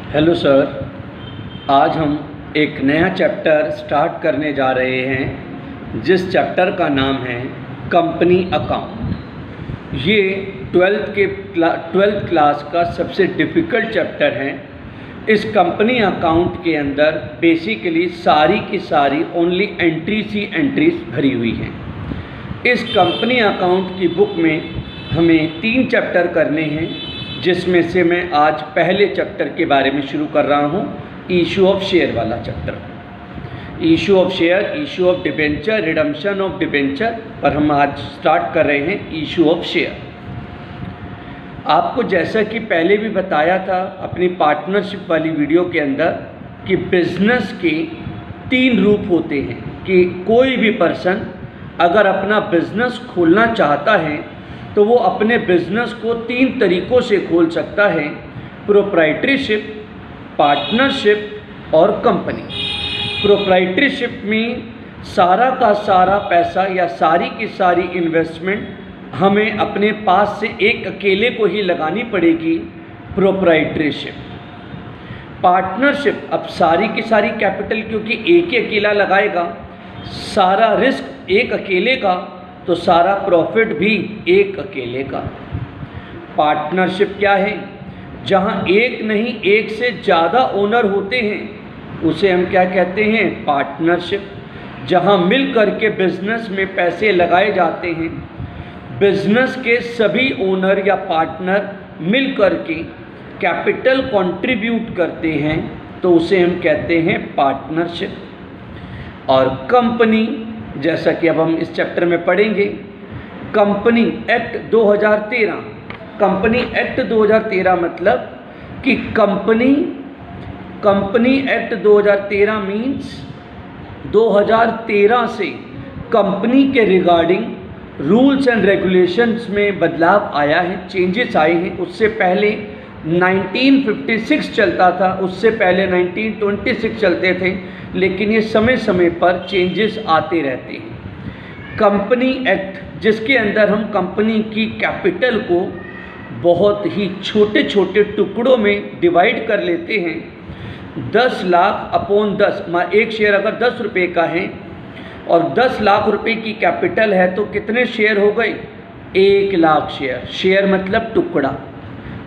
Hello sir, आज हम एक नया चैप्टर स्टार्ट करने जा रहे हैं जिस चैप्टर का नाम है कंपनी अकाउंट। ये ट्वेल्थ क्लास का सबसे डिफ़िकल्ट चैप्टर है। इस कंपनी अकाउंट के अंदर बेसिकली सारी की सारी ओनली एंट्रीज भरी हुई हैं। इस कंपनी अकाउंट की बुक में हमें 3 चैप्टर करने हैं, जिसमें से मैं आज पहले चैप्टर के बारे में शुरू कर रहा हूँ, इशू ऑफ शेयर वाला chapter. Issue of share, issue of debenture, redemption of debenture पर हम आज स्टार्ट कर रहे हैं इशू ऑफ शेयर। आपको जैसा कि पहले भी बताया था अपनी पार्टनरशिप वाली वीडियो के अंदर कि बिज़नेस के 3 रूप होते हैं कि कोई भी पर्सन अगर अपना बिज़नेस खोलना चाहता है तो वो अपने बिज़नेस को 3 तरीक़ों से खोल सकता है: प्रोप्राइटरशिप, पार्टनरशिप और कंपनी। प्रोप्राइटरशिप में सारा का सारा पैसा या सारी की सारी इन्वेस्टमेंट हमें अपने पास से एक अकेले को ही लगानी पड़ेगी, प्रोप्राइटरशिप। पार्टनरशिप, अब सारी की सारी कैपिटल क्योंकि एक ही अकेला लगाएगा, सारा रिस्क एक अकेले का, तो सारा प्रॉफिट भी एक अकेले का। पार्टनरशिप क्या है? जहाँ एक नहीं एक से ज़्यादा ओनर होते हैं उसे हम क्या कहते हैं? पार्टनरशिप। जहाँ मिल कर के बिज़नेस में पैसे लगाए जाते हैं, बिज़नेस के सभी ओनर या पार्टनर मिल कर के कैपिटल कंट्रीब्यूट करते हैं, तो उसे हम कहते हैं पार्टनरशिप। और कंपनी, जैसा कि अब हम इस चैप्टर में पढ़ेंगे, कंपनी एक्ट 2013। कंपनी एक्ट 2013 मतलब कि कंपनी एक्ट 2013 मीन्स 2013 से कंपनी के रिगार्डिंग रूल्स एंड रेगुलेशंस में बदलाव आया है, चेंजेस आए हैं। उससे पहले 1956 चलता था, उससे पहले 1926 चलते थे, लेकिन ये समय समय पर चेंजेस आते रहते हैं। कंपनी एक्ट, जिसके अंदर हम कंपनी की कैपिटल को बहुत ही छोटे छोटे टुकड़ों में डिवाइड कर लेते हैं। 10 लाख अपॉन 10, एक शेयर अगर 10 रुपये का है और 10 लाख रुपए की कैपिटल है तो कितने शेयर हो गए? 1 लाख शेयर। शेयर मतलब टुकड़ा।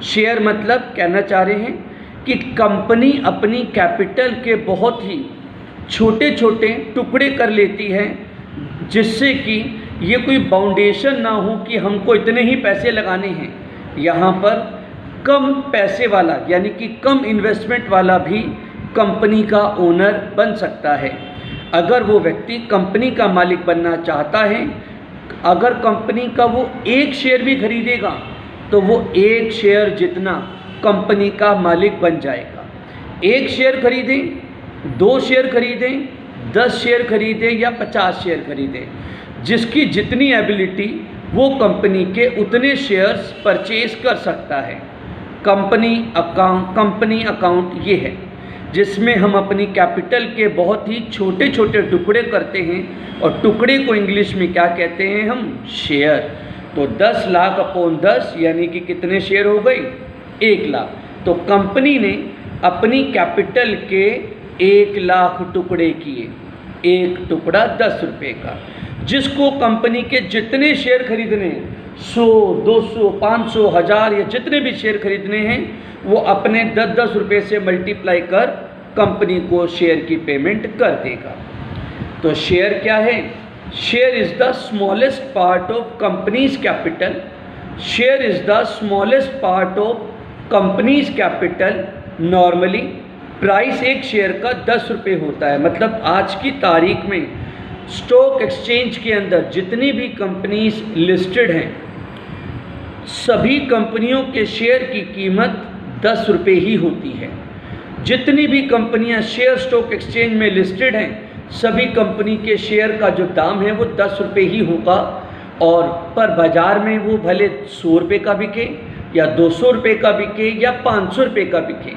शेयर मतलब कहना चाह रहे हैं कि कंपनी अपनी कैपिटल के बहुत ही छोटे छोटे टुकड़े कर लेती है, जिससे कि ये कोई बाउंडेशन ना हो कि हमको इतने ही पैसे लगाने हैं। यहाँ पर कम पैसे वाला यानी कि कम इन्वेस्टमेंट वाला भी कंपनी का ओनर बन सकता है। अगर वो व्यक्ति कंपनी का मालिक बनना चाहता है, अगर कंपनी का वो 1 शेयर भी खरीदेगा तो वो 1 शेयर जितना कंपनी का मालिक बन जाएगा। 1 शेयर खरीदें, 2 शेयर खरीदें, 10 शेयर खरीदें या 50 शेयर खरीदें, जिसकी जितनी एबिलिटी वो कंपनी के उतने शेयर्स परचेज कर सकता है। कंपनी अकाउंट ये है जिसमें हम अपनी कैपिटल के बहुत ही छोटे छोटे टुकड़े करते हैं, और टुकड़े को इंग्लिश में क्या कहते हैं हम? शेयर। तो 10 लाख अपॉन 10 यानी कि कितने शेयर हो गए? 1 लाख। तो कंपनी ने अपनी कैपिटल के 1 लाख टुकड़े किए, एक टुकड़ा 10 रुपये का, जिसको कंपनी के जितने शेयर खरीदने हैं, 100, 200, 500, 1000 या जितने भी शेयर खरीदने हैं, वो अपने 10-10 रुपये से मल्टीप्लाई कर कंपनी को शेयर की पेमेंट कर देगा। तो शेयर क्या है? Share is the smallest part of companies capital. Share is the smallest part of companies capital. Normally price एक शेयर का 10 रुपये होता है। मतलब आज की तारीख में स्टॉक एक्सचेंज के अंदर जितनी भी कंपनीज लिस्टेड हैं, सभी कंपनियों के शेयर की कीमत 10 रुपये ही होती है। जितनी भी कंपनियां शेयर स्टॉक एक्सचेंज में लिस्टेड हैं, सभी कंपनी के शेयर का जो दाम है वो 10 रुपये ही होगा। और पर बाज़ार में वो भले 100 रुपये का बिके या 200 रुपये का बिके या 500 रुपये का बिके,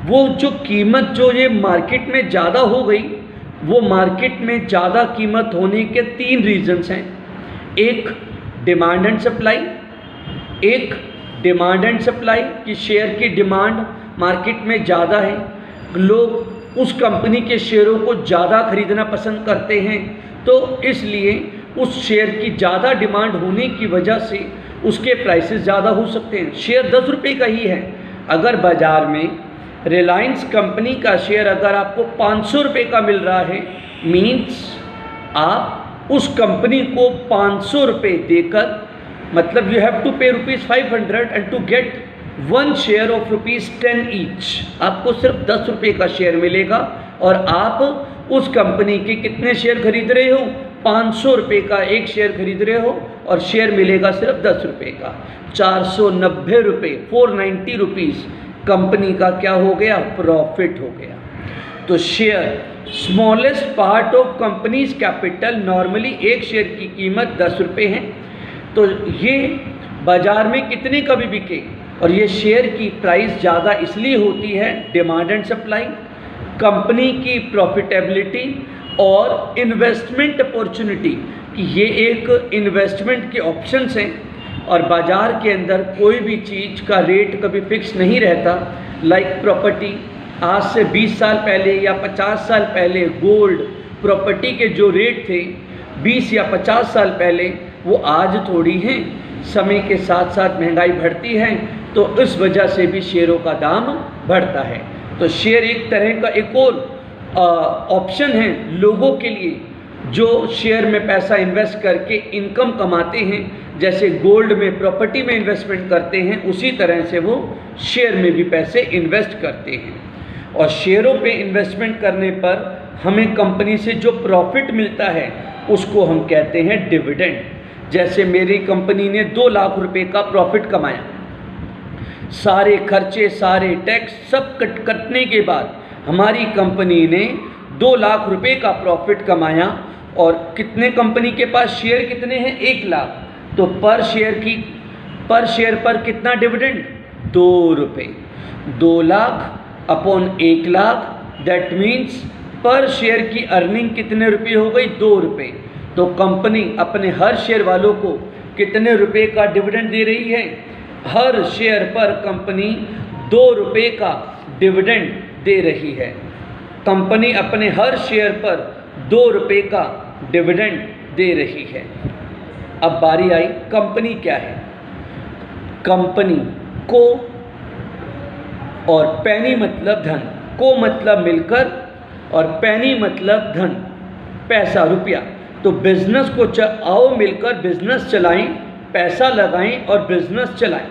वो जो कीमत जो ये मार्केट में ज़्यादा हो गई, वो मार्केट में ज़्यादा कीमत होने के 3 रीज़न्स हैं। एक डिमांड एंड सप्लाई, कि शेयर की डिमांड मार्केट में ज़्यादा है, लोग उस कंपनी के शेयरों को ज़्यादा खरीदना पसंद करते हैं, तो इसलिए उस शेयर की ज़्यादा डिमांड होने की वजह से उसके प्राइसेस ज़्यादा हो सकते हैं। शेयर 10 रुपये का ही है, अगर बाज़ार में रिलायंस कंपनी का शेयर अगर आपको 500 रुपये का मिल रहा है, मीन्स आप उस कंपनी को 500 रुपये देकर, मतलब you have to pay ₹500 and to get 1 share of ₹10 each, आपको सिर्फ 10 रुपये का शेयर मिलेगा और आप उस कंपनी के कितने शेयर खरीद रहे हो? 500 रुपये का एक शेयर खरीद रहे हो और शेयर मिलेगा सिर्फ 10 रुपये का। 490 रुपये, 490 रुपीज़ कंपनी का क्या हो गया? प्रॉफिट हो गया। तो share smallest part of companies capital, normally एक शेयर की कीमत 10 रुपये है, तो ये बाज़ार में कितने का भी बिके, और ये शेयर की प्राइस ज़्यादा इसलिए होती है, डिमांड एंड सप्लाई, कंपनी की प्रॉफिटेबिलिटी और इन्वेस्टमेंट अपॉर्चुनिटी, कि ये एक इन्वेस्टमेंट के ऑप्शंस हैं और बाज़ार के अंदर कोई भी चीज़ का रेट कभी फिक्स नहीं रहता। लाइक प्रॉपर्टी, आज से 20 साल पहले या 50 साल पहले गोल्ड प्रॉपर्टी के जो रेट थे 20 या 50 साल पहले, वो आज थोड़ी हैं। समय के साथ साथ महंगाई बढ़ती है, तो इस वजह से भी शेयरों का दाम बढ़ता है। तो शेयर एक तरह का एक और ऑप्शन है लोगों के लिए जो शेयर में पैसा इन्वेस्ट करके इनकम कमाते हैं। जैसे गोल्ड में, प्रॉपर्टी में इन्वेस्टमेंट करते हैं, उसी तरह से वो शेयर में भी पैसे इन्वेस्ट करते हैं। और शेयरों पे इन्वेस्टमेंट करने पर हमें कंपनी से जो प्रॉफिट मिलता है उसको हम कहते हैं डिविडेंड। जैसे मेरी कंपनी ने 2 लाख रुपए का प्रॉफिट कमाया, सारे खर्चे, सारे टैक्स सब कटने के बाद हमारी कंपनी ने 2 लाख रुपए का प्रॉफिट कमाया। और कितने कंपनी के पास शेयर कितने हैं? 1 लाख। तो पर शेयर पर कितना डिविडेंड? 2 रुपये। 2 lakh upon 1 lakh, that means पर शेयर की अर्निंग कितने रुपये हो गई? 2 रुपये। तो कंपनी अपने हर शेयर वालों को कितने रुपए का डिविडेंड दे रही है? हर शेयर पर कंपनी 2 रुपये का डिविडेंड दे रही है। कंपनी अपने हर शेयर पर 2 रुपये का डिविडेंड दे रही है। अब बारी आई, कंपनी क्या है? कंपनी को, और पैनी मतलब धन, को मतलब मिलकर और पैनी मतलब धन, पैसा, रुपया। तो बिजनेस को आओ मिलकर बिजनेस चलाएं, पैसा लगाएं और बिजनेस चलाएं।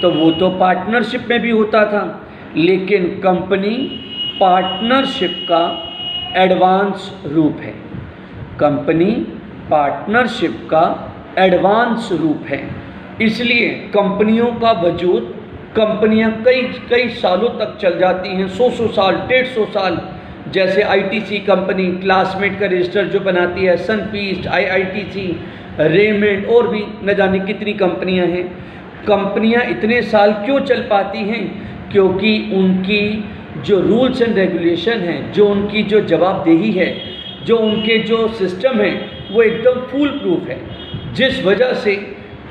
तो वो तो पार्टनरशिप में भी होता था, लेकिन कंपनी पार्टनरशिप का एडवांस रूप है। कंपनी पार्टनरशिप का एडवांस रूप है। इसलिए कंपनियों का वजूद, कंपनियां कई सालों तक चल जाती हैं, 100 साल, 150 साल। जैसे आईटीसी कंपनी, क्लासमेट का रजिस्टर जो बनाती है, सनफीस्ट, आईआईटीसी, रेमंड, और भी न जाने कितनी कंपनियां हैं। कंपनियां इतने साल क्यों चल पाती हैं? क्योंकि उनकी जो रूल्स एंड रेगुलेशन हैं, जो उनकी जो जवाबदेही है, जो उनके जो सिस्टम है, वो एकदम फूल प्रूफ है। जिस वजह से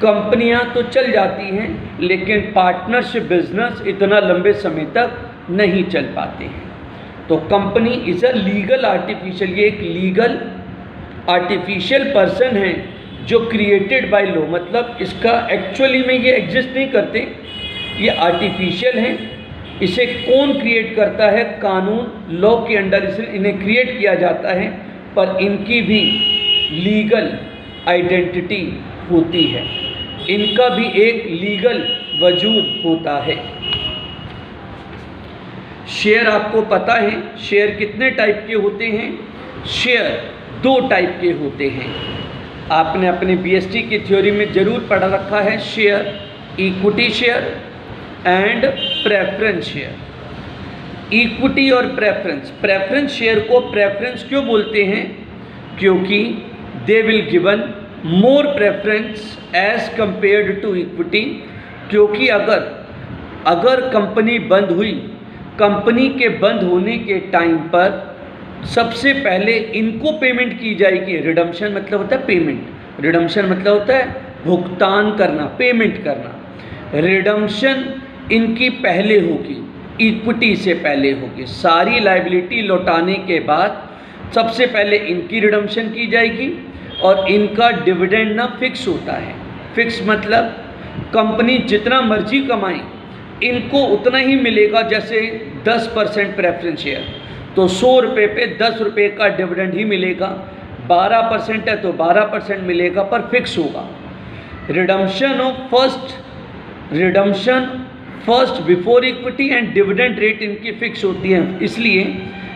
कंपनियां तो चल जाती हैं, लेकिन पार्टनरशिप बिजनेस इतना लंबे समय तक नहीं चल पाते हैं। तो company is a legal artificial, ये एक लीगल आर्टिफिशियल पर्सन है जो क्रिएटेड बाय लॉ, मतलब इसका एक्चुअली में ये एग्जिस्ट नहीं करते, ये आर्टिफिशियल हैं। इसे कौन क्रिएट करता है? कानून, लॉ के अंडर इन्हें क्रिएट किया जाता है, पर इनकी भी लीगल आइडेंटिटी होती है, इनका भी एक लीगल वजूद होता है। शेयर आपको पता है, शेयर कितने टाइप के होते हैं? शेयर 2 टाइप के होते हैं। आपने अपने बीएसटी की थ्योरी में ज़रूर पढ़ा रखा है, share, equity share and preference share. Equity और प्रेफरेंस शेयर को प्रेफरेंस क्यों बोलते हैं? क्योंकि they will given more preference as compared to equity. क्योंकि अगर कंपनी बंद हुई, कंपनी के बंद होने के टाइम पर सबसे पहले इनको पेमेंट की जाएगी। रिडम्पशन मतलब होता है पेमेंट, रिडम्पशन मतलब होता है भुगतान करना, पेमेंट करना। रिडम्पशन इनकी पहले होगी, इक्विटी से पहले होगी। सारी लायबिलिटी लौटाने के बाद सबसे पहले इनकी रिडम्पशन की जाएगी और इनका डिविडेंड ना फिक्स होता है। फिक्स मतलब कंपनी जितना मर्जी कमाए इनको उतना ही मिलेगा। जैसे 10% प्रेफरेंस शेयर तो 100 रुपये पे 10 रुपये का डिविडेंड ही मिलेगा। 12% है तो 12% मिलेगा, पर फिक्स होगा। Redemption first before equity and dividend rate इनकी फिक्स होती है, इसलिए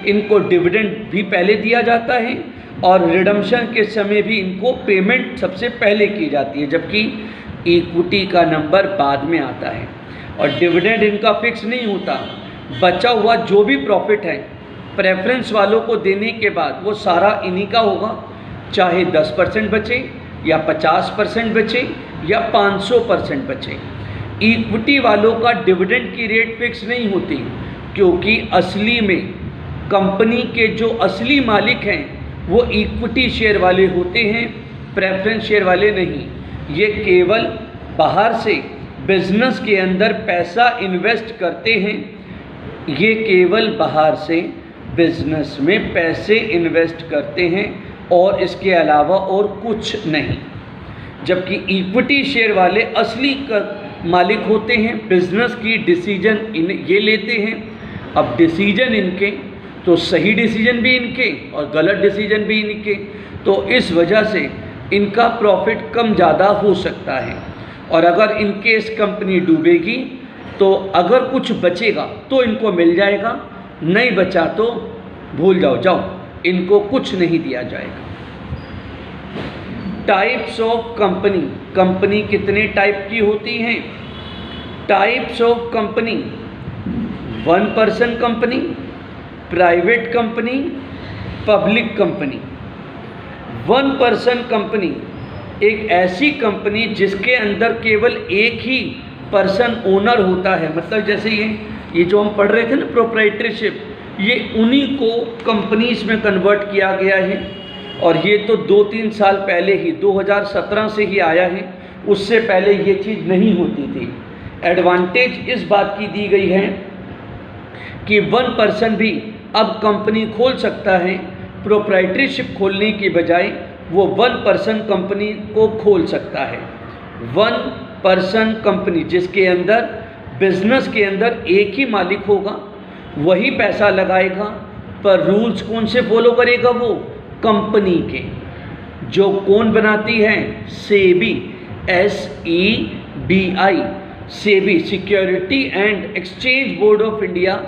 इनको डिविडेंड भी पहले दिया जाता है और रिडम्पशन के समय भी इनको पेमेंट सबसे पहले की जाती है, जबकि इक्विटी का नंबर बाद में आता है। और डिविडेंड इनका फिक्स नहीं होता। बचा हुआ जो भी प्रॉफिट है प्रेफरेंस वालों को देने के बाद वो सारा इन्हीं का होगा, चाहे 10% बचे या 50% बचे या 500% बचे। इक्विटी वालों का डिविडेंड की रेट फिक्स नहीं होती, क्योंकि असली में कंपनी के जो असली मालिक हैं वो इक्विटी शेयर वाले होते हैं, प्रेफरेंस शेयर वाले नहीं। ये केवल बाहर से बिजनेस के अंदर पैसा इन्वेस्ट करते हैं, ये केवल बाहर से बिजनेस में पैसे इन्वेस्ट करते हैं और इसके अलावा और कुछ नहीं। जबकि इक्विटी शेयर वाले असली मालिक होते हैं, बिजनेस की डिसीजन ये लेते हैं। अब डिसीजन इनके तो सही डिसीजन भी इनके और गलत डिसीजन भी इनके, तो इस वजह से इनका प्रॉफिट कम ज़्यादा हो सकता है। और अगर इनकेस कंपनी डूबेगी तो अगर कुछ बचेगा तो इनको मिल जाएगा, नहीं बचा तो भूल जाओ, इनको कुछ नहीं दिया जाएगा। टाइप्स ऑफ कंपनी कितने टाइप की होती हैं? Types of company: 1 person company, private company, public company. 1 person company एक ऐसी कंपनी जिसके अंदर केवल एक ही पर्सन ओनर होता है। मतलब जैसे ये जो हम पढ़ रहे थे ना प्रोप्राइटरशिप, ये उन्हीं को कंपनीज में कन्वर्ट किया गया है। और ये तो 2-3 साल पहले ही 2017 से ही आया है, उससे पहले ये चीज़ नहीं होती थी। एडवांटेज इस बात की दी गई है कि 1 पर्सन भी अब कंपनी खोल सकता है। प्रोप्राइटरशिप खोलने की बजाय वो 1 पर्सन कंपनी को खोल सकता है। 1 पर्सन कंपनी जिसके अंदर बिजनेस के अंदर एक ही मालिक होगा, वही पैसा लगाएगा, पर रूल्स कौन से फॉलो करेगा? वो कंपनी के, जो कौन बनाती है? SEBI, SEBI, SEBI security and exchange board of India.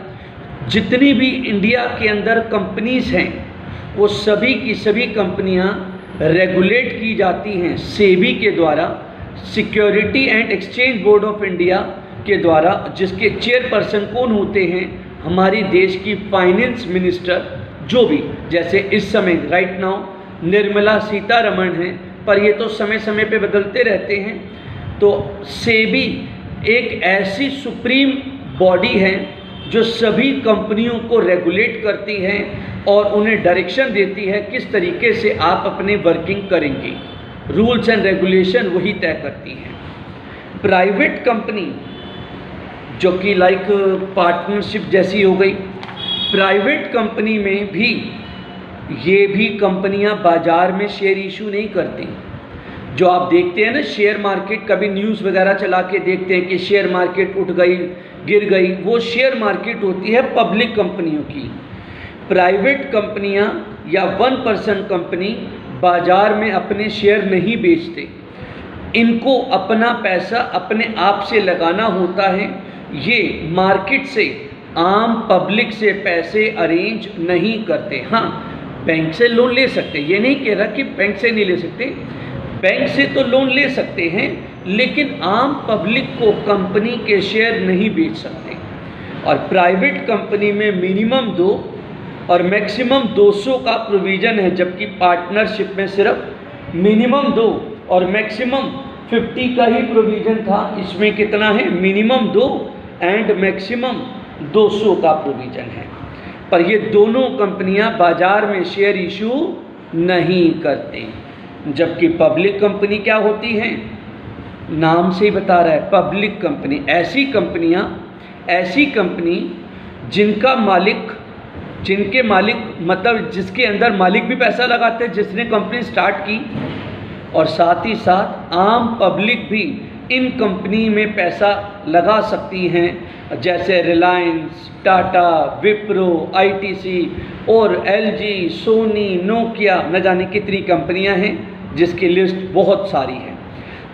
जितनी भी इंडिया के अंदर कंपनीज हैं वो सभी की सभी कंपनियां रेगुलेट की जाती हैं सेबी के द्वारा, security and exchange board of India के द्वारा, जिसके चेयरपर्सन कौन होते हैं? हमारी देश की फाइनेंस मिनिस्टर, जो भी, जैसे इस समय राइट नाउ निर्मला सीतारमण हैं, पर ये तो समय समय पे बदलते रहते हैं। तो सेबी एक ऐसी सुप्रीम बॉडी है जो सभी कंपनियों को रेगुलेट करती है और उन्हें डायरेक्शन देती है किस तरीके से आप अपने वर्किंग करेंगे। रूल्स एंड रेगुलेशन वही तय करती हैं। प्राइवेट कंपनी जो कि लाइक पार्टनरशिप जैसी हो गई, प्राइवेट कंपनी में भी ये भी कंपनियां बाज़ार में शेयर इशू नहीं करती। जो आप देखते हैं ना शेयर मार्केट, कभी न्यूज़ वगैरह चला के देखते हैं कि शेयर मार्केट उठ गई, गिर गई, वो शेयर मार्केट होती है पब्लिक कंपनियों की। प्राइवेट कंपनियां या 1 पर्सन कंपनी बाज़ार में अपने शेयर नहीं बेचते, इनको अपना पैसा अपने आप से लगाना होता है। ये मार्केट से, आम पब्लिक से पैसे अरेंज नहीं करते। हाँ, बैंक से लोन ले सकते, ये नहीं कह रहा कि बैंक से नहीं ले सकते, बैंक से तो लोन ले सकते हैं, लेकिन आम पब्लिक को कंपनी के शेयर नहीं बेच सकते। और प्राइवेट कंपनी में मिनिमम 2 और मैक्सिमम 200 का प्रोविज़न है, जबकि पार्टनरशिप में सिर्फ मिनिमम 2 और मैक्सिमम 50 का ही प्रोविज़न था। इसमें कितना है? मिनिमम 2 एंड मैक्सिमम 200 का प्रोविज़न है। पर ये दोनों कंपनियां बाज़ार में शेयर इशू नहीं करते। जबकि पब्लिक कंपनी क्या होती हैं? नाम से ही बता रहा है, पब्लिक कंपनी। ऐसी कंपनी जिनके मालिक मतलब जिसके अंदर मालिक भी पैसा लगाते हैं, जिसने कंपनी स्टार्ट की, और साथ ही साथ आम पब्लिक भी इन कंपनी में पैसा लगा सकती हैं, जैसे रिलायंस, टाटा, विप्रो, आईटीसी और एलजी, सोनी, नोकिया, न जाने कितनी कंपनियां हैं जिसकी लिस्ट बहुत सारी है।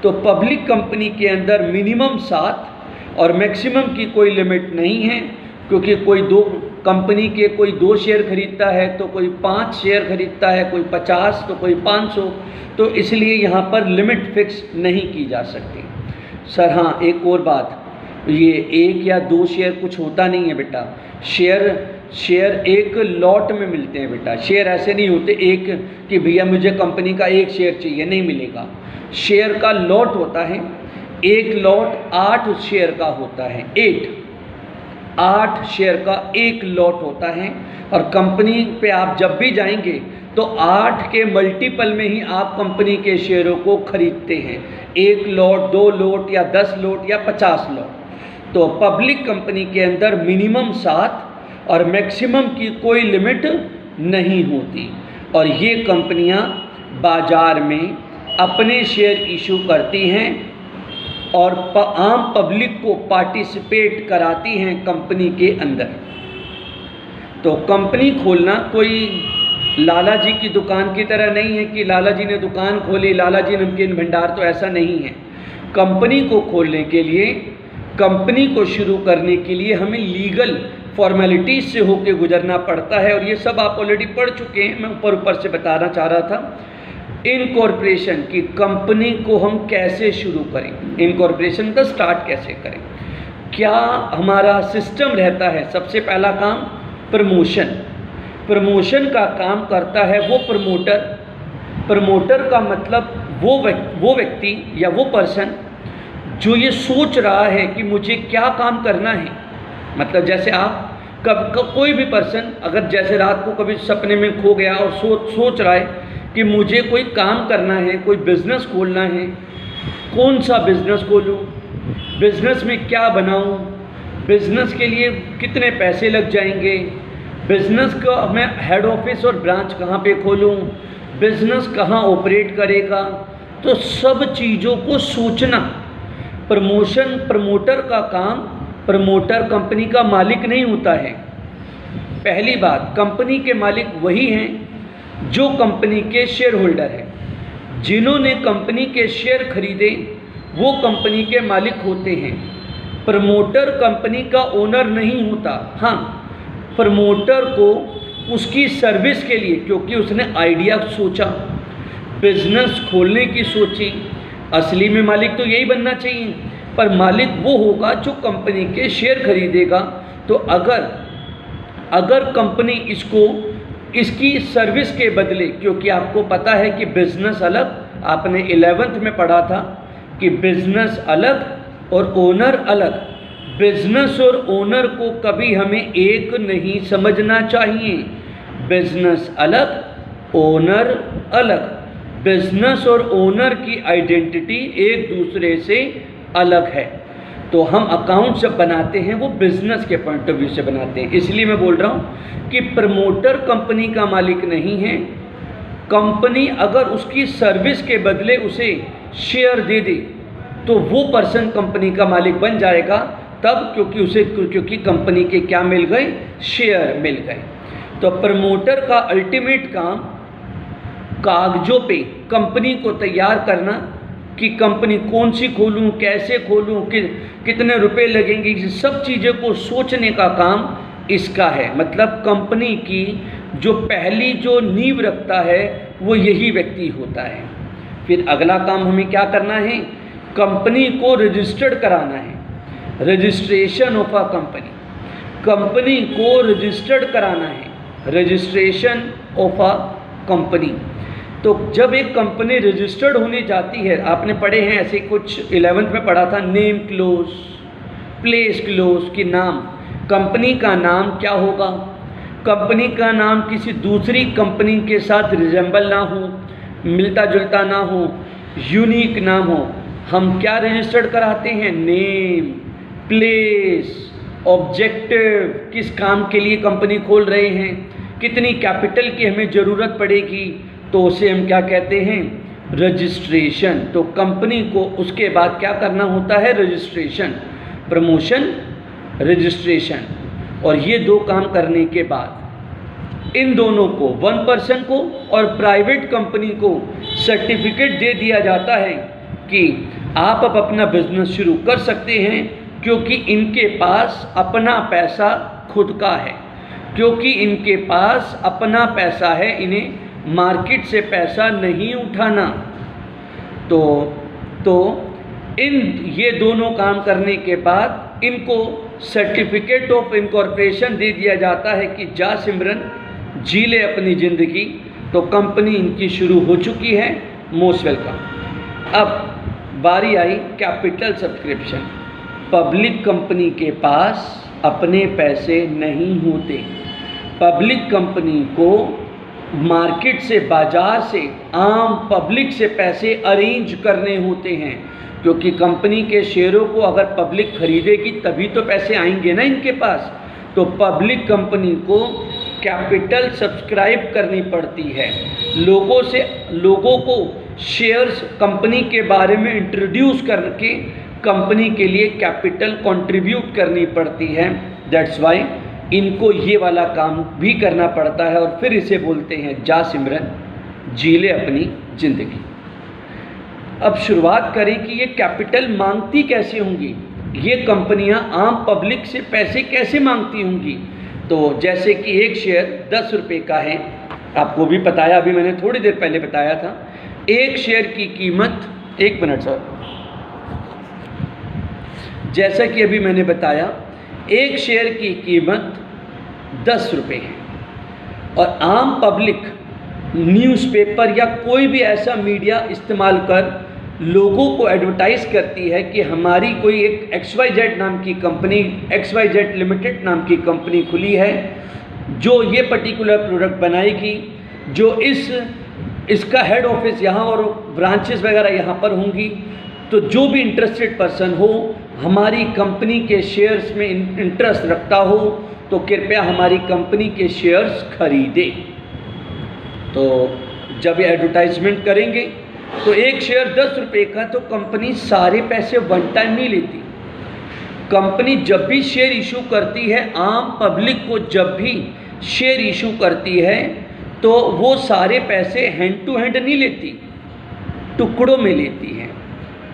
तो पब्लिक कंपनी के अंदर मिनिमम 7 और मैक्सिमम की कोई लिमिट नहीं है, क्योंकि कंपनी के कोई 2 शेयर खरीदता है तो कोई 5 शेयर खरीदता है, कोई 50 तो कोई 500, तो इसलिए यहाँ पर लिमिट फिक्स नहीं की जा सकती। सर हाँ, एक और बात, ये 1 या 2 शेयर कुछ होता नहीं है बेटा। शेयर एक लॉट में मिलते हैं बेटा। शेयर ऐसे नहीं होते एक कि भैया मुझे कंपनी का 1 शेयर चाहिए, नहीं मिलेगा। शेयर का लॉट होता है, एक लॉट 8 शेयर का होता है, 8 शेयर का एक लॉट होता है। और कंपनी पे आप जब भी जाएंगे तो 8 के मल्टीपल में ही आप कंपनी के शेयरों को खरीदते हैं, 1 लॉट, 2 लॉट या 10 लॉट या 50 लॉट। तो पब्लिक कंपनी के अंदर मिनिमम 7 और मैक्सिमम की कोई लिमिट नहीं होती, और ये कंपनियां बाज़ार में अपने शेयर इशू करती हैं और आम पब्लिक को पार्टिसिपेट कराती हैं कंपनी के अंदर। तो कंपनी खोलना कोई लाला जी की दुकान की तरह नहीं है कि लाला जी ने दुकान खोली, लाला जी नमकीन भंडार, तो ऐसा नहीं है। कंपनी को खोलने के लिए, कंपनी को शुरू करने के लिए हमें लीगल फॉर्मेलिटीज़ से होकर गुजरना पड़ता है, और ये सब आप ऑलरेडी पढ़ चुके हैं। मैं ऊपर से बताना चाह रहा था इनकॉर्पोरेशन की कंपनी को हम कैसे शुरू करें, इनकॉर्पोरेशन का स्टार्ट कैसे करें, क्या हमारा सिस्टम रहता है। सबसे पहला काम प्रमोशन का काम करता है वो प्रमोटर का मतलब वो व्यक्ति या वो पर्सन जो ये सोच रहा है कि मुझे क्या काम करना है। मतलब जैसे आप कोई भी पर्सन अगर जैसे रात को कभी सपने में खो गया और सोच रहा है कि मुझे कोई काम करना है, कोई बिज़नेस खोलना है, कौन सा बिज़नेस खोलूँ, बिज़नेस में क्या बनाऊँ, बिज़नेस के लिए कितने पैसे लग जाएंगे, बिज़नेस का मैं हेड ऑफिस और ब्रांच कहाँ पे खोलूँ, बिज़नेस कहाँ ऑपरेट करेगा, तो सब चीज़ों को सोचना। प्रमोटर का काम, प्रमोटर कंपनी का मालिक नहीं होता है। पहली बात, कंपनी के मालिक वही हैं जो कंपनी के शेयर होल्डर हैं। जिन्होंने कंपनी के शेयर खरीदे वो कंपनी के मालिक होते हैं। प्रमोटर कंपनी का ओनर नहीं होता। हाँ, प्रमोटर को उसकी सर्विस के लिए, क्योंकि उसने आइडिया सोचा, बिजनेस खोलने की सोची, असली में मालिक तो यही बनना चाहिए, पर मालिक वो होगा जो कंपनी के शेयर खरीदेगा। तो अगर कंपनी इसकी सर्विस के बदले, क्योंकि आपको पता है कि बिजनेस अलग, आपने 11th में पढ़ा था कि बिजनेस अलग और ओनर अलग, बिजनेस और ओनर को कभी हमें एक नहीं समझना चाहिए। बिजनेस अलग, ओनर अलग, बिजनेस और ओनर की आइडेंटिटी एक दूसरे से अलग है। तो हम अकाउंट जब बनाते हैं वो बिजनेस के पॉइंट ऑफ व्यू से बनाते हैं। इसलिए मैं बोल रहा हूँ कि प्रमोटर कंपनी का मालिक नहीं है। कंपनी अगर उसकी सर्विस के बदले उसे शेयर दे दे तो वो पर्सन कंपनी का मालिक बन जाएगा, तब क्योंकि कंपनी के क्या मिल गए, शेयर मिल गए। तो प्रमोटर का अल्टीमेट काम कागजों पे कंपनी को तैयार करना कि कंपनी कौन सी खोलूं, कैसे खोलूं, कितने रुपए लगेंगे, ये सब चीज़ों को सोचने का काम इसका है। मतलब कंपनी की जो पहली जो नींव रखता है वो यही व्यक्ति होता है। फिर अगला काम हमें क्या करना है, कंपनी को रजिस्टर्ड कराना है। Registration of a company, company को रजिस्टर्ड कराना है, रजिस्ट्रेशन ऑफ अ कंपनी। तो जब एक कंपनी रजिस्टर्ड होने जाती है, आपने पढ़े हैं ऐसे कुछ 11th में पढ़ा था, नेम क्लोज, प्लेस क्लोज की नाम, कंपनी का नाम क्या होगा, कंपनी का नाम किसी दूसरी कंपनी के साथ रिजेंबल ना हो, मिलता जुलता ना हो, यूनिक नाम हो। हम क्या रजिस्टर्ड कराते हैं, नेम, प्लेस, ऑब्जेक्टिव, किस काम के लिए कंपनी खोल रहे हैं, कितनी कैपिटल की हमें ज़रूरत पड़ेगी, तो उसे हम क्या कहते हैं, रजिस्ट्रेशन। तो कंपनी को उसके बाद क्या करना होता है, रजिस्ट्रेशन, प्रमोशन, रजिस्ट्रेशन। और ये दो काम करने के बाद इन दोनों को, वन पर्सन को और प्राइवेट कंपनी को सर्टिफिकेट दे दिया जाता है कि आप अब अपना बिजनेस शुरू कर सकते हैं, क्योंकि इनके पास अपना पैसा खुद का है, क्योंकि इनके पास अपना पैसा है, इन्हें मार्केट से पैसा नहीं उठाना। तो ये दोनों काम करने के बाद इनको सर्टिफिकेट ऑफ इनकॉर्पोरेशन दे दिया जाता है कि जा सिमरन जी ले अपनी ज़िंदगी। तो कंपनी इनकी शुरू हो चुकी है, मोस्ट वेलकम। अब बारी आई कैपिटल सब्सक्रिप्शन। पब्लिक कंपनी के पास अपने पैसे नहीं होते, पब्लिक कंपनी को मार्केट से, बाज़ार से, आम पब्लिक से पैसे अरेंज करने होते हैं, क्योंकि कंपनी के शेयरों को अगर पब्लिक खरीदेगी तभी तो पैसे आएंगे ना इनके पास। तो पब्लिक कंपनी को कैपिटल सब्सक्राइब करनी पड़ती है, लोगों को शेयर्स कंपनी के बारे में इंट्रोड्यूस करके कंपनी के लिए कैपिटल कंट्रीब्यूट करनी पड़ती है। दैट्स वाई इनको ये वाला काम भी करना पड़ता है, और फिर इसे बोलते हैं जा सिमरन जी ले अपनी ज़िंदगी। अब शुरुआत करें कि ये कैपिटल मांगती कैसे होंगी, ये कंपनियां आम पब्लिक से पैसे कैसे मांगती होंगी। तो जैसे कि एक शेयर 10 रुपये का है, आपको भी बताया, अभी मैंने थोड़ी देर पहले बताया था, एक शेयर की कीमत, एक मिनट सर, जैसा कि अभी मैंने बताया, एक शेयर की कीमत 10 रुपये है, और आम पब्लिक न्यूज़पेपर या कोई भी ऐसा मीडिया इस्तेमाल कर लोगों को एडवर्टाइज़ करती है कि हमारी कोई एक XYZ नाम की कंपनी, XYZ लिमिटेड नाम की कंपनी खुली है जो ये पर्टिकुलर प्रोडक्ट बनाएगी, जो इसका हेड ऑफिस यहाँ और ब्रांचेस वगैरह यहाँ पर होंगी। तो जो भी इंटरेस्टेड पर्सन हो, हमारी कंपनी के शेयर्स में इंटरेस्ट रखता हो, तो कृपया हमारी कंपनी के शेयर्स खरीदे। तो जब ये एडवर्टाइजमेंट करेंगे तो एक शेयर 10 रुपये का, तो कंपनी सारे पैसे वन टाइम नहीं लेती। कंपनी जब भी शेयर इशू करती है, आम पब्लिक को जब भी शेयर इशू करती है, तो वो सारे पैसे हैंड टू हैंड नहीं लेती, टुकड़ों में लेती है।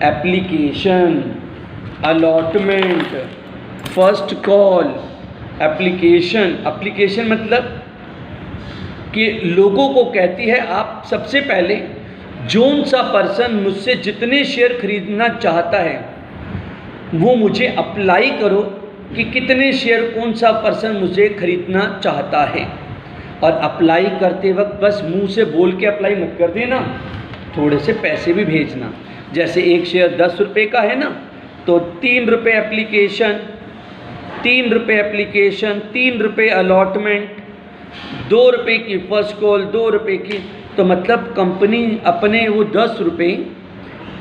Application, allotment, first call, application मतलब कि लोगों को कहती है आप सबसे पहले जोन सा पर्सन मुझसे जितने शेयर खरीदना चाहता है वो मुझे अप्लाई करो कि कितने शेयर कौन सा पर्सन मुझे खरीदना चाहता है। और अप्लाई करते वक्त बस मुंह से बोल के अप्लाई मत कर देना, थोड़े से पैसे भी भेजना। जैसे एक शेयर 10 रुपये का है ना, तो 3 रुपये एप्लीकेशन, 3 रुपये एप्लीकेशन, 3 रुपये अलॉटमेंट, 2 रुपये की फर्स्ट कॉल, 2 रुपये की। तो मतलब कंपनी अपने वो 10 रुपये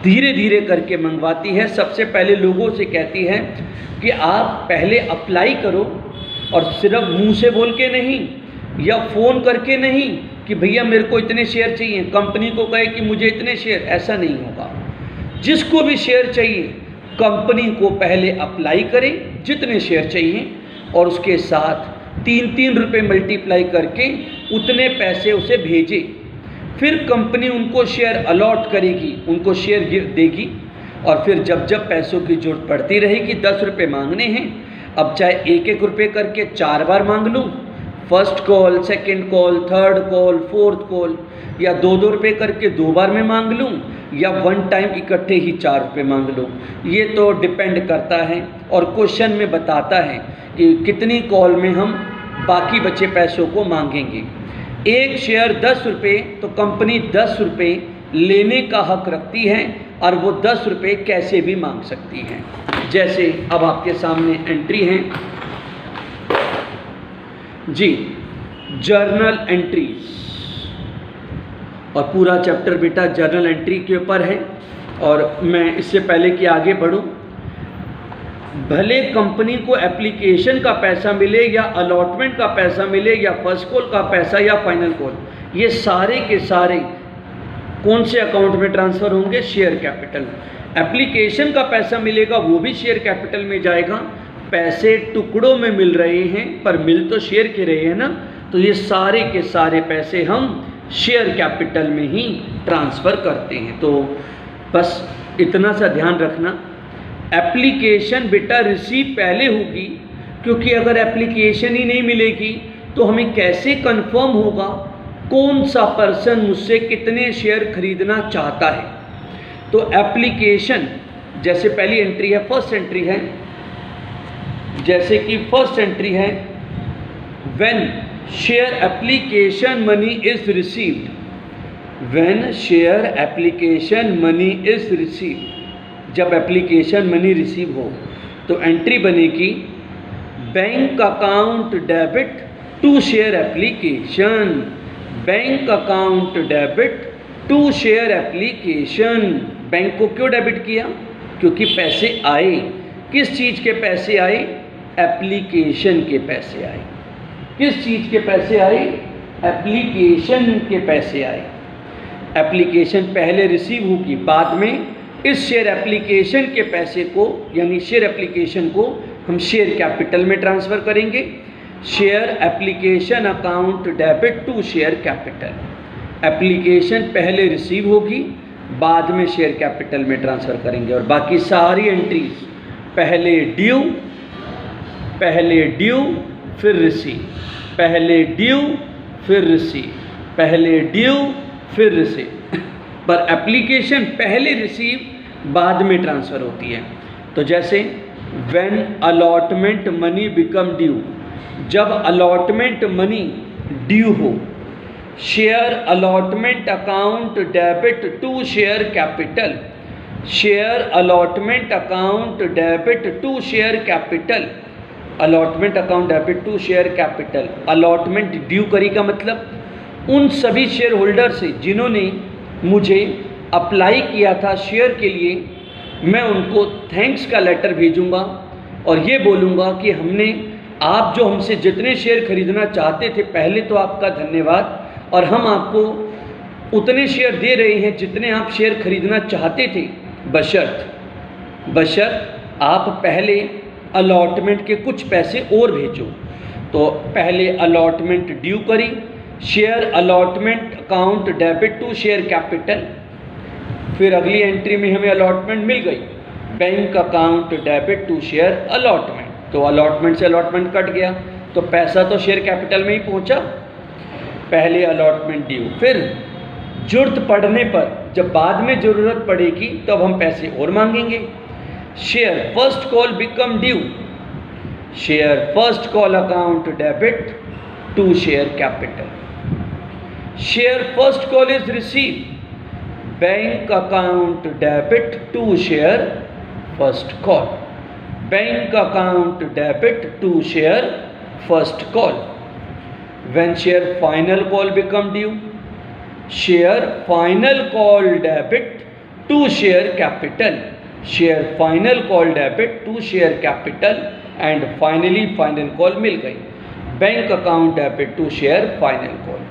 धीरे धीरे करके मंगवाती है। सबसे पहले लोगों से कहती है कि आप पहले अप्लाई करो, और सिर्फ मुंह से बोल के नहीं या फ़ोन करके नहीं कि भैया मेरे को इतने शेयर चाहिए, कंपनी को कहे कि मुझे इतने शेयर, ऐसा नहीं होगा। जिसको भी शेयर चाहिए कंपनी को पहले अप्लाई करें जितने शेयर चाहिए, और उसके साथ 3-3 रुपये मल्टीप्लाई करके उतने पैसे उसे भेजे। फिर कंपनी उनको शेयर अलॉट करेगी, उनको शेयर देगी, और फिर जब जब पैसों की जरूरत पड़ती रहेगी, 10 रुपये मांगने हैं, अब चाहे 1-1 रुपये करके 4 बार मांग लूँ, first call, second call, third call, fourth call, या 2-2 रुपये करके 2 बार में मांग लूँ, या वन टाइम इकट्ठे ही 4 रुपये मांग लूँ। ये तो डिपेंड करता है, और क्वेश्चन में बताता है कि कितनी कॉल में हम बाकी बचे पैसों को मांगेंगे। एक शेयर 10 रुपये, तो कंपनी 10 रुपये लेने का हक रखती है, और वो 10 रुपये कैसे भी मांग सकती है। जैसे अब आपके सामने एंट्री है जी, जर्नल एंट्रीज, और पूरा चैप्टर बेटा जर्नल एंट्री के ऊपर है। और मैं इससे पहले कि आगे बढ़ूं, भले कंपनी को एप्लीकेशन का पैसा मिले या अलॉटमेंट का पैसा मिले या फर्स्ट कॉल का पैसा या फाइनल कॉल, ये सारे के सारे कौन से अकाउंट में ट्रांसफ़र होंगे? Share capital. एप्लीकेशन का पैसा मिलेगा वो भी शेयर कैपिटल में जाएगा। पैसे टुकड़ों में मिल रहे हैं पर मिल तो शेयर के रहे हैं ना, तो ये सारे के सारे पैसे हम शेयर कैपिटल में ही ट्रांसफ़र करते हैं। तो बस इतना सा ध्यान रखना, एप्लीकेशन बेटा रिसीव पहले होगी, क्योंकि अगर एप्लीकेशन ही नहीं मिलेगी तो हमें कैसे कंफर्म होगा कौन सा पर्सन मुझसे कितने शेयर खरीदना चाहता है? तो एप्लीकेशन, जैसे पहली एंट्री है, फर्स्ट एंट्री है, जैसे कि फर्स्ट एंट्री है when share application money is received, when share application money is received, जब एप्लीकेशन मनी रिसीव हो तो एंट्री बनेगी bank account debit to share application, bank account debit to share application. Bank को क्यों debit किया? क्योंकि पैसे आए। किस चीज़ के पैसे आए? एप्लीकेशन के पैसे आए। किस चीज़ के पैसे आए? एप्लीकेशन के पैसे आए। एप्लीकेशन पहले रिसीव होगी, बाद में इस शेयर एप्लीकेशन के पैसे को, यानी शेयर एप्लीकेशन को हम शेयर कैपिटल में ट्रांसफ़र करेंगे। Share application account debit to share capital. Application पहले रिसीव होगी, बाद में शेयर कैपिटल में ट्रांसफ़र करेंगे। और बाकी सारी एंट्रीज पहले ड्यू फिर रिसीव, पहले ड्यू फिर रिसीव, पहले ड्यू फिर रिसीव। पर एप्लीकेशन पहले रिसीव बाद में ट्रांसफ़र होती है। तो जैसे when allotment money become due, जब अलॉटमेंट मनी ड्यू हो, share allotment account debit to share capital, share allotment account debit to share capital, allotment account debit to share capital. Allotment due करी का मतलब उन सभी शेयर होल्डर से जिन्होंने मुझे अप्लाई किया था शेयर के लिए, मैं उनको थैंक्स का लेटर भेजूंगा और ये बोलूँगा कि हमने, आप जो हमसे जितने शेयर खरीदना चाहते थे, पहले तो आपका धन्यवाद, और हम आपको उतने शेयर दे रहे हैं जितने आप शेयर खरीदना चाहते थे, बशर्त आप पहले अलॉटमेंट के कुछ पैसे और भेजो। तो पहले अलॉटमेंट ड्यू करी, share allotment account debit to share capital, फिर अगली एंट्री में हमें अलॉटमेंट मिल गई, bank account debit to share allotment. तो अलॉटमेंट से अलॉटमेंट कट गया तो पैसा तो शेयर कैपिटल में ही पहुंचा। पहले अलॉटमेंट ड्यू, फिर ज़रूरत पड़ने पर, जब बाद में ज़रूरत पड़ेगी तब हम पैसे और मांगेंगे। Share first call become due, share first call account debit to share capital. Share first call is receive, bank account debit to share first call, bank account debit to share first call. When share final call become due, share final call debit to share capital, share final call debit to share capital, and finally final call मिल गई, bank account debit to share final call.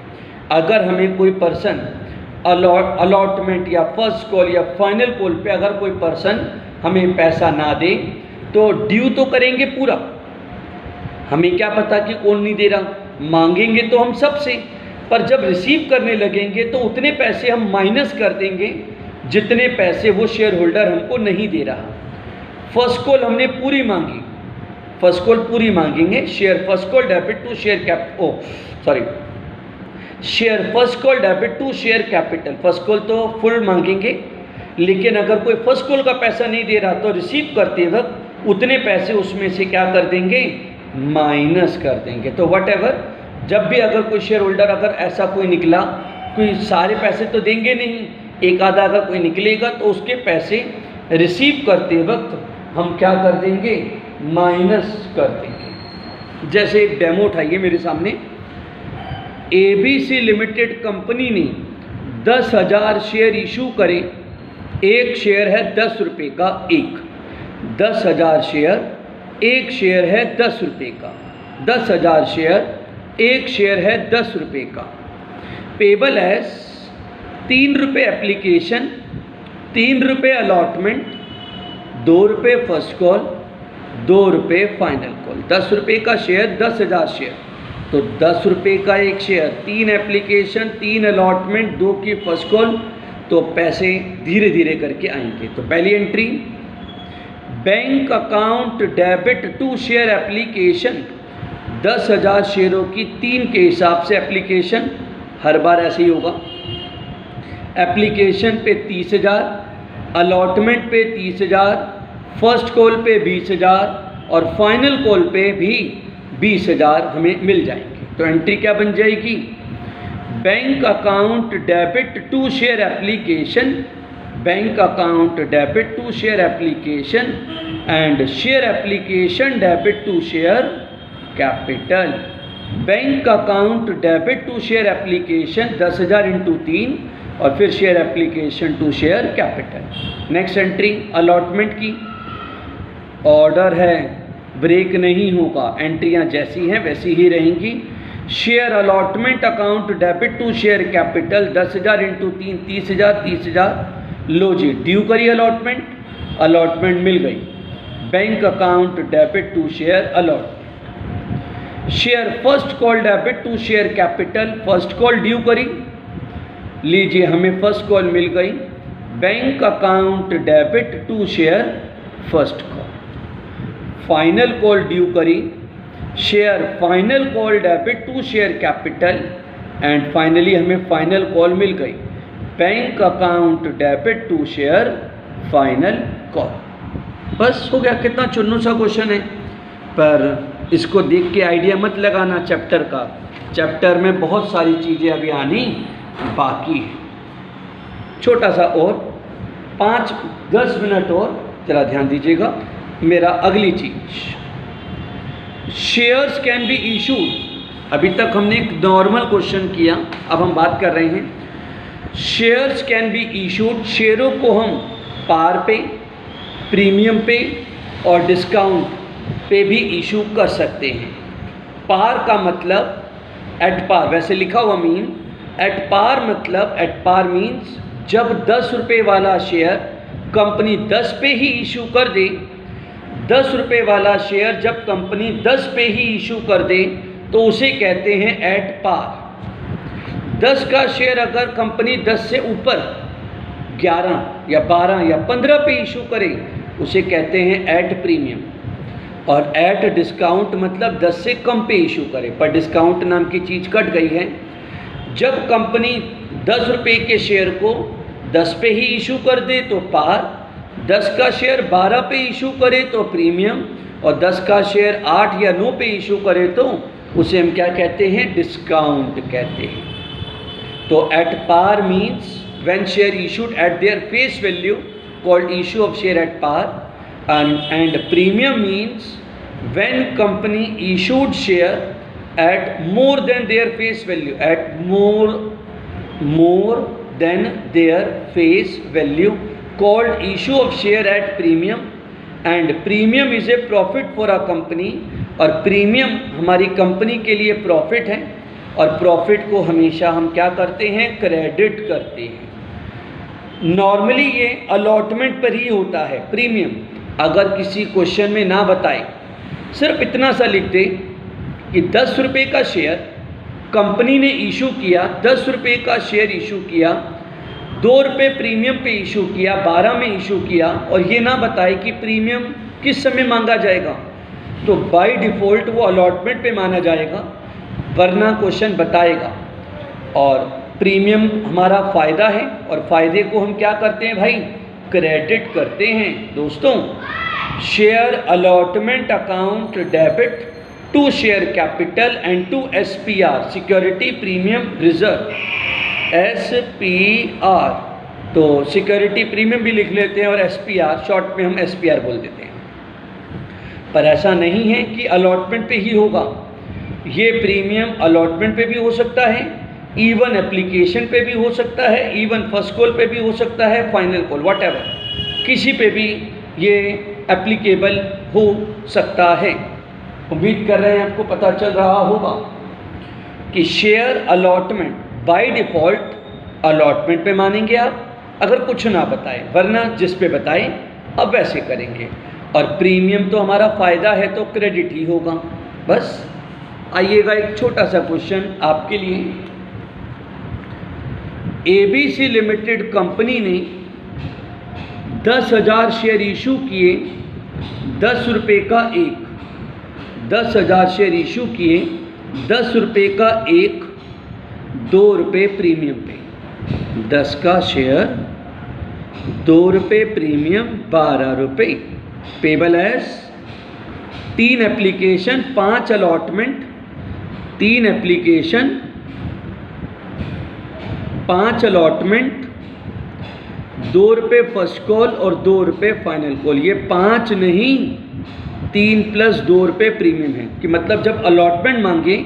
अगर हमें कोई person allotment या first call या final call पे अगर कोई पर्सन हमें पैसा ना दे तो ड्यू तो करेंगे पूरा, हमें क्या पता कि कौन नहीं दे रहा, मांगेंगे तो हम सबसे, पर जब रिसीव करने लगेंगे तो उतने पैसे हम माइनस कर देंगे जितने पैसे वो शेयर होल्डर हमको नहीं दे रहा। फर्स्ट कॉल हमने पूरी मांगी, फर्स्ट कॉल पूरी मांगेंगे, share first call debit to share share first call debit to share capital. First call तो फुल मांगेंगे, लेकिन अगर कोई फर्स्ट कॉल का पैसा नहीं दे रहा तो रिसीव करते वक्त उतने पैसे उसमें से क्या कर देंगे, माइनस कर देंगे। तो वट एवर, जब भी अगर कोई शेयर होल्डर अगर ऐसा कोई निकला, कोई सारे पैसे तो देंगे नहीं, एक आधा अगर कोई निकलेगा तो उसके पैसे रिसीव करते वक्त हम क्या कर देंगे, माइनस कर देंगे। जैसे एक डेमो उठाइए मेरे सामने, ABC लिमिटेड कंपनी ने 10,000 शेयर इशू करे, एक शेयर है 10 रुपये का एक, 10,000 शेयर एक शेयर है 10 रुपये का, 10,000 शेयर, एक शेयर है 10 रुपये का। पेबल एज 3 रुपये एप्लीकेशन, 3 रुपये अलॉटमेंट, 2 रुपये फर्स्ट कॉल, 2 रुपये फाइनल कॉल। 10 रुपये का शेयर, 10,000 शेयर, तो 10 रुपये का एक शेयर, 3 एप्लीकेशन, 3 अलॉटमेंट, 2 की फर्स्ट कॉल, तो पैसे धीरे धीरे करके आएंगे। तो पहली entry, bank account debit to share application, 10,000 शेयरों की 3 के हिसाब से एप्लीकेशन, हर बार ऐसे ही होगा। एप्लीकेशन पे 30,000, अलॉटमेंट पे 30,000, फर्स्ट कॉल पे 20,000 और फाइनल कॉल पे भी 20,000 हमें मिल जाएंगे। तो एंट्री क्या बन जाएगी, bank account debit to share application, bank account debit to share application and share application debit to share capital. Bank account debit to share application 10,000 into 3 और फिर share application to share capital. Next entry allotment की, order है, break नहीं होगा, एंट्रियां जैसी हैं वैसी ही रहेंगी। Share allotment account debit to share capital 10,000 into 3 30,000, 30,000। लो जी, ड्यू करी अलॉटमेंट, अलॉटमेंट मिल गई। Bank account debit to share allotment. Share first call debit to share capital, first call due करी, लीजिए हमें फर्स्ट कॉल मिल गई। Bank account debit to share first call. Final call due करी, share final call debit to share capital and finally हमें final call मिल गई। Bank account debit to share final call. बस हो गया, कितना चुन्नू सा क्वेश्चन है, पर इसको देख के आइडिया मत लगाना चैप्टर का, चैप्टर में बहुत सारी चीज़ें अभी आनी बाकी है। छोटा सा और 5-10 मिनट और जरा ध्यान दीजिएगा। मेरा अगली चीज, शेयर्स कैन बी इशूड। अभी तक हमने एक नॉर्मल क्वेश्चन किया, अब हम बात कर रहे हैं शेयर्स कैन बी इशूड। शेयरों को हम पार पे, प्रीमियम पे और डिस्काउंट पे भी इशू कर सकते हैं। पार का मतलब एट पार, वैसे लिखा हुआ मीन एट पार, मतलब एट पार मीन्स जब 10 रुपये वाला शेयर कंपनी 10 पे ही इशू कर दे, 10 रुपये वाला शेयर जब कंपनी 10 पे ही इशू कर दे तो उसे कहते हैं एट पार। 10 का शेयर अगर कंपनी 10 से ऊपर 11 या 12 या 15 पे इशू करे उसे कहते हैं एट प्रीमियम। और एट डिस्काउंट मतलब 10 से कम पे इशू करे, पर डिस्काउंट नाम की चीज़ कट गई है। जब कंपनी 10 रुपये के शेयर को 10 पे ही इशू कर दे तो पार, 10 का शेयर 12 पे इशू करे तो प्रीमियम, और 10 का शेयर 8 या 9 पे इशू करे तो उसे हम क्या कहते हैं, डिस्काउंट कहते हैं। तो at par means when share issued at their face value called issue of share at par, and premium means when company issued share at more than their face value, at more than their face value called issue of share at premium, and premium is a profit for a company, और premium हमारी company के लिए profit है, और profit को हमेशा हम क्या करते हैं, क्रेडिट करते हैं। नॉर्मली ये अलॉटमेंट पर ही होता है प्रीमियम। अगर किसी क्वेश्चन में ना बताए, सिर्फ इतना सा लिख दे कि 10 रुपये का शेयर कंपनी ने इशू किया, 10 रुपये का शेयर इशू किया, 2 रुपये प्रीमियम पे इशू किया, 12 में इशू किया, और ये ना बताए कि प्रीमियम किस समय मांगा जाएगा, तो बाय डिफ़ॉल्ट वो अलॉटमेंट पे माना जाएगा, वरना क्वेश्चन बताएगा। और प्रीमियम हमारा फ़ायदा है, और फ़ायदे को हम क्या करते हैं भाई, क्रेडिट करते हैं। दोस्तों, share allotment account debit to share capital and to SPR, security premium reserve, SPR। तो सिक्योरिटी प्रीमियम भी लिख लेते हैं और SPR शॉर्ट में हम SPR बोल देते हैं। पर ऐसा नहीं है कि अलॉटमेंट पे ही होगा, ये प्रीमियम अलॉटमेंट पे भी हो सकता है, इवन एप्लीकेशन पे भी हो सकता है, इवन फर्स्ट कॉल पे भी हो सकता है, फाइनल कॉल, व्हाटएवर, किसी पे भी ये एप्लीकेबल हो सकता है। उम्मीद कर रहे हैं आपको पता चल रहा होगा कि share allotment by default allotment पे मानेंगे आप अगर कुछ ना बताए, वरना जिस पे बताए अब वैसे करेंगे। और प्रीमियम तो हमारा फ़ायदा है तो क्रेडिट ही होगा। बस आइएगा एक छोटा सा क्वेश्चन आपके लिए। ABC लिमिटेड कंपनी ने 10,000 शेयर इशू किए, 10 रुपये का एक, 10,000 शेयर इशू किए, 10 रुपये का एक, 2 रुपये प्रीमियम पे। 10 का शेयर, 2 रुपये प्रीमियम, 12 रुपये payable as 3 application, 5 allotment, 3 application, 5 allotment, 2 रुपये फर्स्ट कॉल और 2 रुपये फाइनल कॉल। ये 5 नहीं 3 + 2 रुपये प्रीमियम है कि मतलब जब अलॉटमेंट मांगे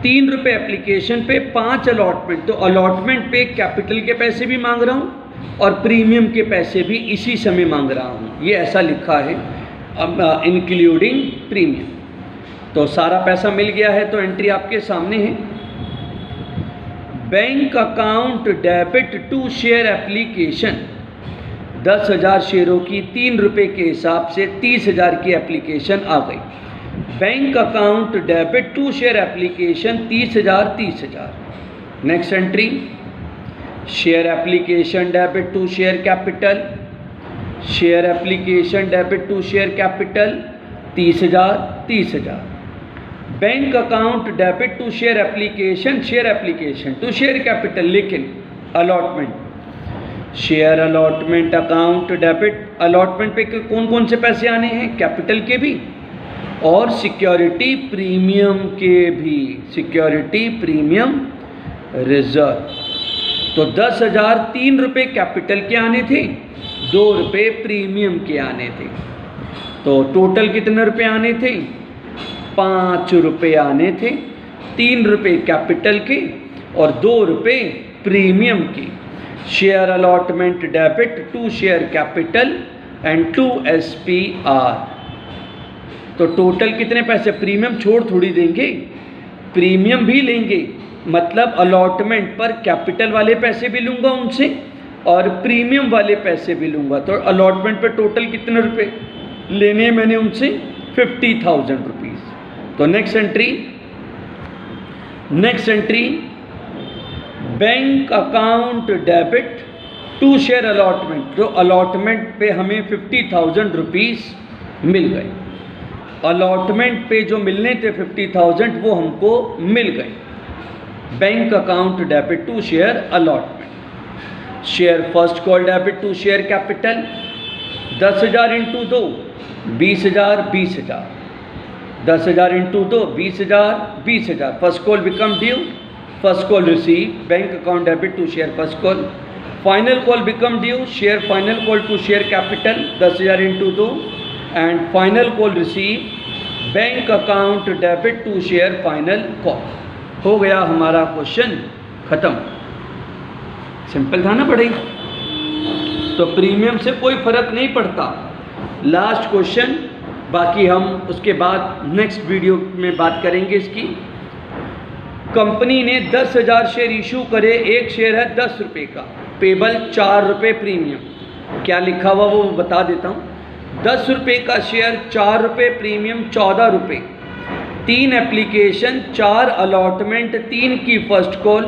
3 रुपये एप्लीकेशन पे, 5 अलॉटमेंट, तो अलॉटमेंट पे कैपिटल के पैसे भी मांग रहा हूँ और प्रीमियम के पैसे भी इसी समय मांग रहा हूँ। ये ऐसा लिखा है इंक्लूडिंग प्रीमियम। तो सारा पैसा मिल गया है तो एंट्री आपके सामने है। Bank account debit to share application, 10,000 शेयरों की 3 रुपये के हिसाब से 30,000 की एप्लीकेशन आ गई। Bank account debit to share application 30,000 30,000। Next entry share application debit to share capital, share application debit to share capital 30,000 30,000। Bank account debit to share application to share capital, लेकिन allotment share allotment account debit, allotment पे कौन कौन से पैसे आने हैं, capital के भी और सिक्योरिटी प्रीमियम के भी, सिक्योरिटी प्रीमियम रिजर्व। तो 10,000 3 रुपये कैपिटल के आने थे, 2 रुपये प्रीमियम के आने थे। तो टोटल कितने रुपये आने थे, 5 रुपये आने थे, 3 रुपये कैपिटल के और 2 रुपये प्रीमियम के। Share allotment debit to share capital and to SPR। तो टोटल कितने पैसे, प्रीमियम छोड़ थोड़ी देंगे, प्रीमियम भी लेंगे, मतलब अलॉटमेंट पर कैपिटल वाले पैसे भी लूँगा उनसे और प्रीमियम वाले पैसे भी लूँगा। तो अलॉटमेंट पर टोटल कितने रुपए लेने हैं मैंने उनसे, 50,000 रुपीज़। तो next entry bank account debit to share allotment, तो अलॉटमेंट पे हमें 50,000 रुपीज़ मिल गए। अलॉटमेंट पे जो मिलने थे 50,000 वो हमको मिल गए। Bank account debit to share allotment. Share first call debit to share capital, 10,000 × 2 20,000 20,000, 10,000 × 2 20,000 20,000। First call become due, first call receive, bank account debit to share first call. Final call become due, share final call to share capital, 10,000 × 2 and final call receive, bank account debit to share final call. हो गया हमारा question खत्म। Simple था ना पढ़ाई। तो premium से कोई फर्क नहीं पड़ता। लास्ट क्वेश्चन, बाकी हम उसके बाद नेक्स्ट वीडियो में बात करेंगे इसकी। कंपनी ने 10,000 शेयर इशू करे, एक शेयर है 10 रुपये का, पेबल 4 रुपये प्रीमियम। क्या लिखा हुआ वो बता देता हूँ। 10 रुपये का शेयर, 4 रुपये प्रीमियम, 14 रुपये, 3 एप्लीकेशन, 4 अलॉटमेंट, 3 की फर्स्ट कॉल,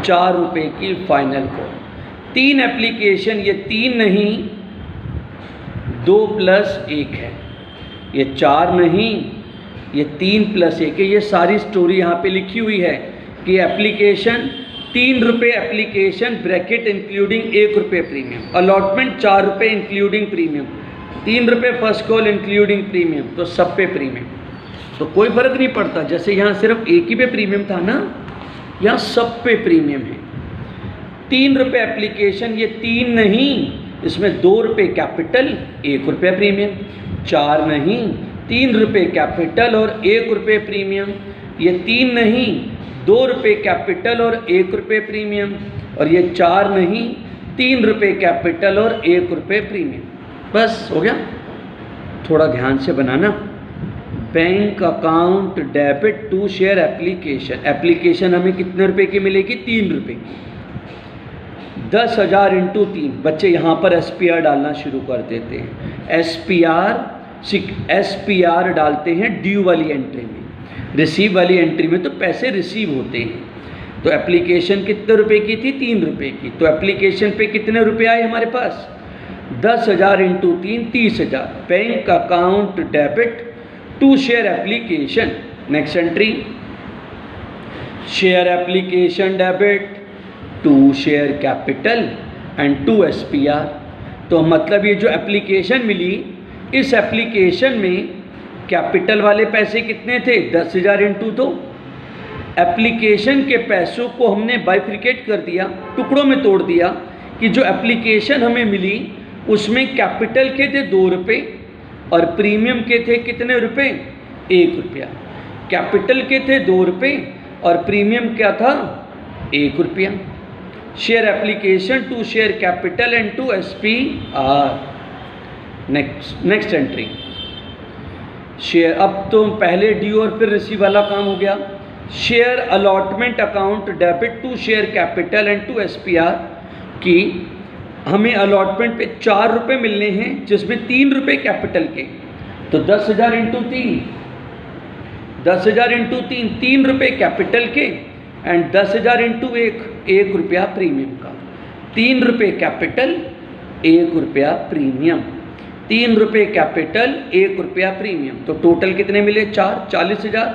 4 रुपये की फाइनल कॉल। 3 एप्लीकेशन, ये 3 नहीं 2 + 1 है, ये 4 नहीं, ये 3 + 1 है। ये सारी स्टोरी यहाँ पे लिखी हुई है कि एप्लीकेशन 3 रुपये एप्लीकेशन ब्रैकेट इंक्लूडिंग 1 रुपये प्रीमियम, अलॉटमेंट 4 रुपये इंक्लूडिंग प्रीमियम, 3 रुपये फर्स्ट कॉल इंक्लूडिंग प्रीमियम, तो सब पे प्रीमियम। तो कोई फ़र्क नहीं पड़ता, जैसे यहाँ सिर्फ एक ही पे प्रीमियम था ना, यहाँ सब पे प्रीमियम है। 3 रुपये एप्लीकेशन, ये 3 नहीं, इसमें 2 रुपये कैपिटल 1 रुपये प्रीमियम, 4 नहीं 3 रुपये कैपिटल और 1 रुपये प्रीमियम, ये 3 नहीं 2 रुपये कैपिटल और 1 रुपये प्रीमियम, और ये 4 नहीं 3 रुपये कैपिटल और 1 रुपये प्रीमियम। बस हो गया। थोड़ा ध्यान से बनाना। Bank account debit to share application, application हमें कितने रुपए की मिलेगी? 3 रुपये की। 10,000 इंटू 3, बच्चे यहाँ पर SPR डालना शुरू कर देते हैं। SPR डालते हैं ड्यू वाली एंट्री में, रिसीव वाली एंट्री में तो पैसे रिसीव होते हैं। तो एप्लीकेशन कितने रुपए की थी? 3 रुपये की। तो एप्लीकेशन पे कितने रुपए आए हमारे पास? 10,000 into 3, 30,000। Bank account debit to share application, next entry, share application debit to share capital and to SPR। तो मतलब ये जो एप्लीकेशन मिली, इस एप्लीकेशन में कैपिटल वाले पैसे कितने थे? 10,000 इंटू 2। एप्लीकेशन के पैसों को हमने बाइफ्रिकेट कर दिया, टुकड़ों में तोड़ दिया कि जो एप्लीकेशन हमें मिली उसमें कैपिटल के थे 2 रुपये और प्रीमियम के थे कितने रुपए? 1 रुपया। कैपिटल के थे 2 रुपये और प्रीमियम क्या था? 1 रुपया। Share application to share capital and to SPR। Next entry, share, अब तो पहले ड्यू और फिर रिसीव वाला काम हो गया। Share allotment account debit to share capital and to SPR की हमें अलॉटमेंट पे 4 रुपये मिलने हैं जिसमें 3 रुपये कैपिटल के। तो 10,000 इंटू 3, 10,000 इंटू 3, 3 रुपये कैपिटल के एंड 10,000 इंटू 1 रुपया प्रीमियम का। 3 रुपये कैपिटल, 1 रुपया प्रीमियम। 3 रुपये कैपिटल, 1 रुपया प्रीमियम। तो टोटल कितने मिले? 4, 40,000।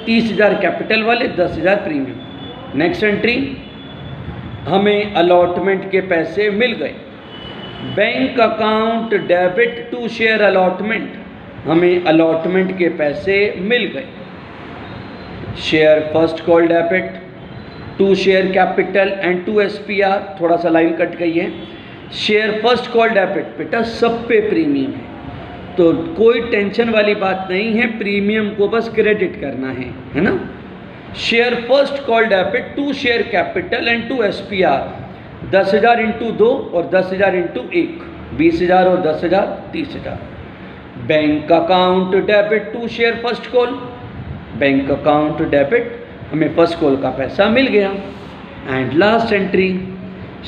30,000 कैपिटल वाले, 10,000 प्रीमियम। नेक्स्ट एंट्री, हमें अलॉटमेंट के पैसे मिल गए। Bank account debit to share allotment, हमें अलॉटमेंट के पैसे मिल गए। Share first call debit to share capital and to SPR, थोड़ा सा लाइन कट गई है। शेयर फर्स्ट कॉल डेबिट, बेटा सब पे प्रीमियम है तो कोई टेंशन वाली बात नहीं है, प्रीमियम को बस क्रेडिट करना है ना। Share first call debit to share capital and to SPR, 10,000 into 2 और 10,000 इंटू 1, 20,000 और 10,000, 30,000। Bank account debit to share first call, bank account debit, हमें फर्स्ट कॉल का पैसा मिल गया। And last entry,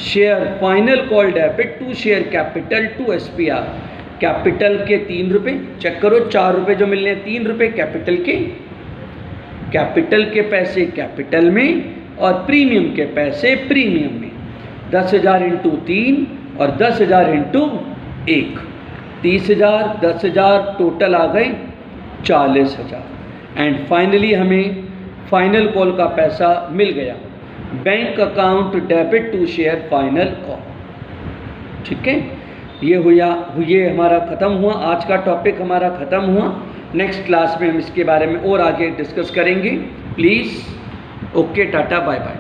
share final call debit to share capital to SPR, capital के 3 रुपये, check करो 4 रुपये जो मिलने हैं, 3 रुपये कैपिटल के, कैपिटल के पैसे कैपिटल में और प्रीमियम के पैसे प्रीमियम में। 10,000 इंटू 3 और 10,000 इंटू 1, 30,000, 10,000, टोटल आ गए 40,000। एंड फाइनली हमें फाइनल कॉल का पैसा मिल गया, bank account debit to share final call. ठीक है, ये हमारा ख़त्म हुआ, आज का टॉपिक हमारा ख़त्म हुआ। नेक्स्ट क्लास में हम इसके बारे में और आगे डिस्कस करेंगे। Please, okay, tata, bye bye.